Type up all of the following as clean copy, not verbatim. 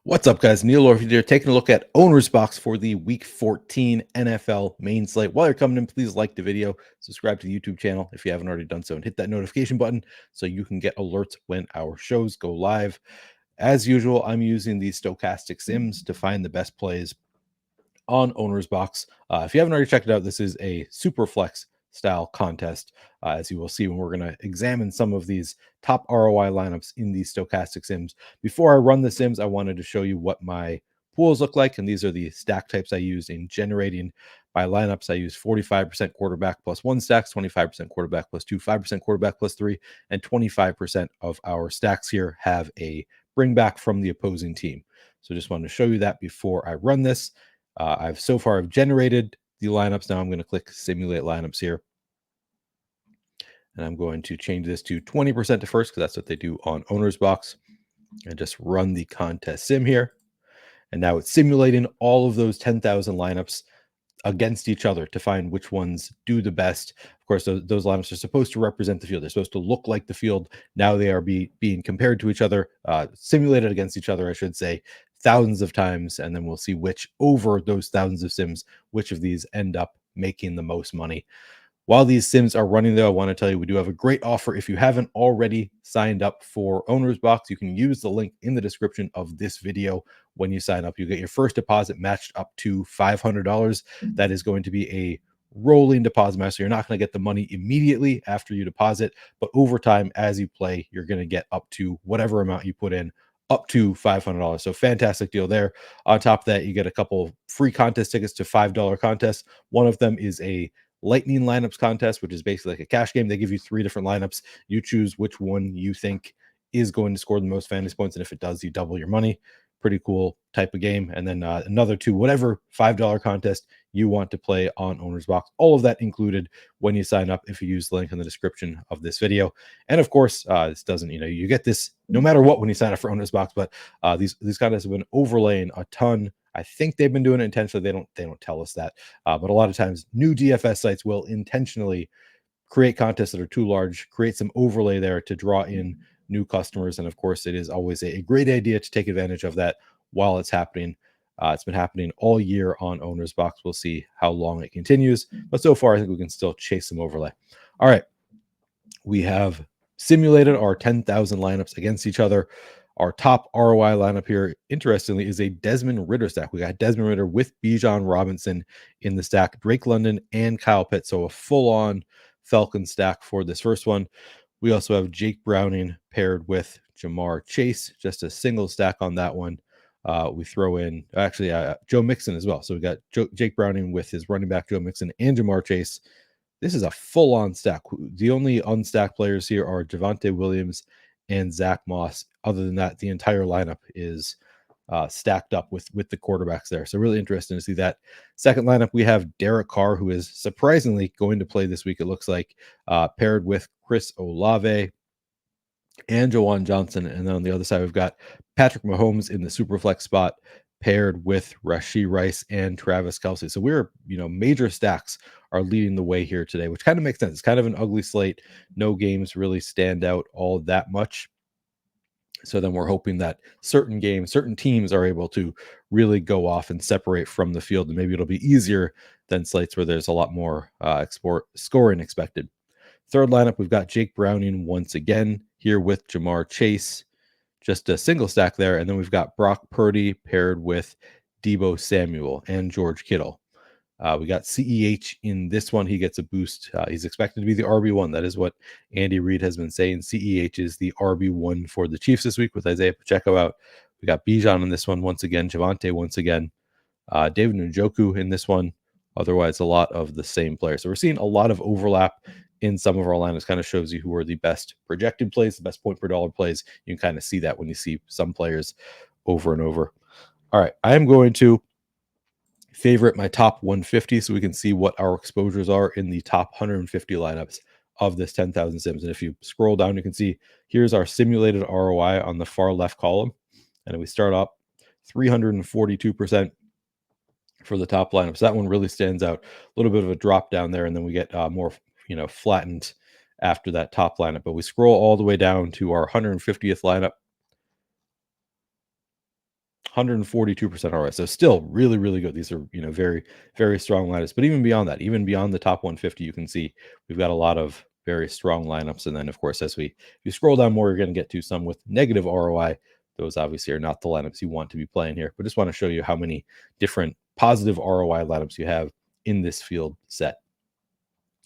What's up, guys? Neil Orfield here, taking a look at Owner's Box for the Week 14 NFL main slate. While you're coming in, please like the video, subscribe to the YouTube channel if you haven't already done so, and hit that notification button so you can get alerts when our shows go live. As usual, I'm using the stochastic sims to find the best plays on Owner's Box. If you haven't already checked it out, this is a SuperFlex style contest. As you will see when we're going to examine some of these top ROI lineups in these stochastic sims. Before I run the sims, I wanted to show you what my pools look like, and these are the stack types I use in generating my lineups. I use 45% quarterback plus one stacks, 25% quarterback plus two, 5% quarterback plus three, and 25% of our stacks here have a bring back from the opposing team. So just wanted to show you that before I run this. I've generated the lineups. Now I'm going to click simulate lineups here. And I'm going to change this to 20% to first because that's what they do on Owner's Box. And just run the contest sim here. And now it's simulating all of those 10,000 lineups against each other to find which ones do the best. Of course, those lineups are supposed to represent the field. They're supposed to look like the field. Now they are being compared to each other, simulated against each other, I should say, thousands of times. And then we'll see which, over those thousands of sims, which of these end up making the most money. While these sims are running, though, I want to tell you we do have a great offer. If you haven't already signed up for Owner's Box, you can use the link in the description of this video. When you sign up, you get your first deposit matched up to $500. That is going to be a rolling deposit match. So you're not going to get the money immediately after you deposit, but over time, as you play, you're going to get up to whatever amount you put in, up to $500. So fantastic deal there. On top of that, you get a couple free contest tickets to $5 contests. One of them is a Lightning lineups contest, which is basically like a cash game. They give you 3 different lineups. You choose which one you think is going to score the most fantasy points, and if it does, you double your money. Pretty cool type of game. And then another 2, whatever $5 contest you want to play on Owner's Box. All of that included when you sign up if you use the link in the description of this video. And of course, this doesn't, you get this no matter what when you sign up for Owner's Box, but these contests have been overlaying a ton. I think they've been doing it intentionally. They don't tell us that, but a lot of times new DFS sites will intentionally create contests that are too large, create some overlay there to draw in new customers. And of course, it is always a great idea to take advantage of that while it's happening. It's been happening all year on Owner's Box. We'll see how long it continues, but so far I think we can still chase some overlay. All right, we have simulated our 10,000 lineups against each other. Our top ROI lineup here, interestingly, is a Desmond Ridder stack. We got Desmond Ridder with Bijan Robinson in the stack, Drake London and Kyle Pitts. So a full-on Falcon stack for this first one. We also have Jake Browning paired with Jamar Chase, just a single stack on that one. We throw in actually Joe Mixon as well. So we got Jake Browning with his running back Joe Mixon and Jamar Chase. This is a full-on stack. The only unstacked players here are Javonte Williams and Zach Moss. Other than that, the entire lineup is stacked up with the quarterbacks there. So really interesting to see that. Second lineup, we have Derek Carr, who is surprisingly going to play this week, it looks like, paired with Chris Olave and Jawan Johnson. And then on the other side, we've got Patrick Mahomes in the Superflex spot, paired with Rashee Rice and Travis Kelce. So we're, major stacks are leading the way here today, which kind of makes sense. It's kind of an ugly slate. No games really stand out all that much. So then we're hoping that certain teams are able to really go off and separate from the field, and maybe it'll be easier than slates where there's a lot more scoring expected. Third lineup, we've got Jake Browning once again here with Jamar Chase, just a single stack there. And then we've got Brock Purdy paired with Deebo Samuel and George Kittle. We got CEH in this one. He gets a boost. He's expected to be the RB1. That is what Andy Reid has been saying. CEH is the RB1 for the Chiefs this week with Isaiah Pacheco out. We got Bijan in this one once again. Javonte once again. David Njoku in this one. Otherwise, a lot of the same players. So we're seeing a lot of overlap in some of our lineups. Kind of shows you who are the best projected plays, the best point per dollar plays. You can kind of see that when you see some players over and over. All right, I am going to favorite my top 150 so we can see what our exposures are in the top 150 lineups of this 10,000 sims. And if you scroll down, you can see here's our simulated ROI on the far left column. And we start up 342% for the top lineup. So that one really stands out. A little bit of a drop down there, and then we get more, flattened after that top lineup. But we scroll all the way down to our 150th lineup. 142% ROI. So still really, really good. These are, very, very strong lineups. But even beyond that, even beyond the top 150, you can see we've got a lot of very strong lineups. And then, of course, if you scroll down more, you're going to get to some with negative ROI. Those obviously are not the lineups you want to be playing here. But just want to show you how many different positive ROI lineups you have in this field set.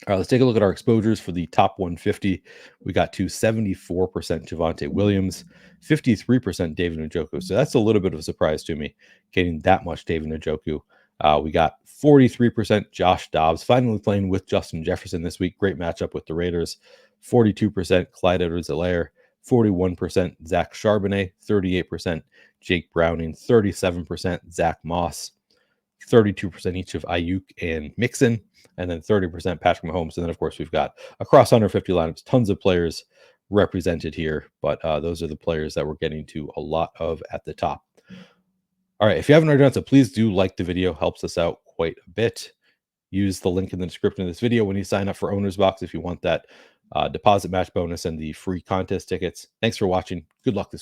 All right, let's take a look at our exposures for the top 150. We got to 74% Javonte Williams, 53% David Njoku. So that's a little bit of a surprise to me, getting that much David Njoku. We got 43% Josh Dobbs, finally playing with Justin Jefferson this week. Great matchup with the Raiders. 42% Clyde Edwards-Helaire, 41% Zach Charbonnet, 38% Jake Browning, 37% Zach Moss, 32% each of Ayuk and Mixon, and then 30% Patrick Mahomes. And then, of course, we've got across 150 lineups, tons of players represented here, but those are the players that we're getting to a lot of at the top. All right, if you haven't already done so, please do like the video. Helps us out quite a bit. Use the link in the description of this video when you sign up for OwnersBox if you want that deposit match bonus and the free contest tickets. Thanks for watching. Good luck this week.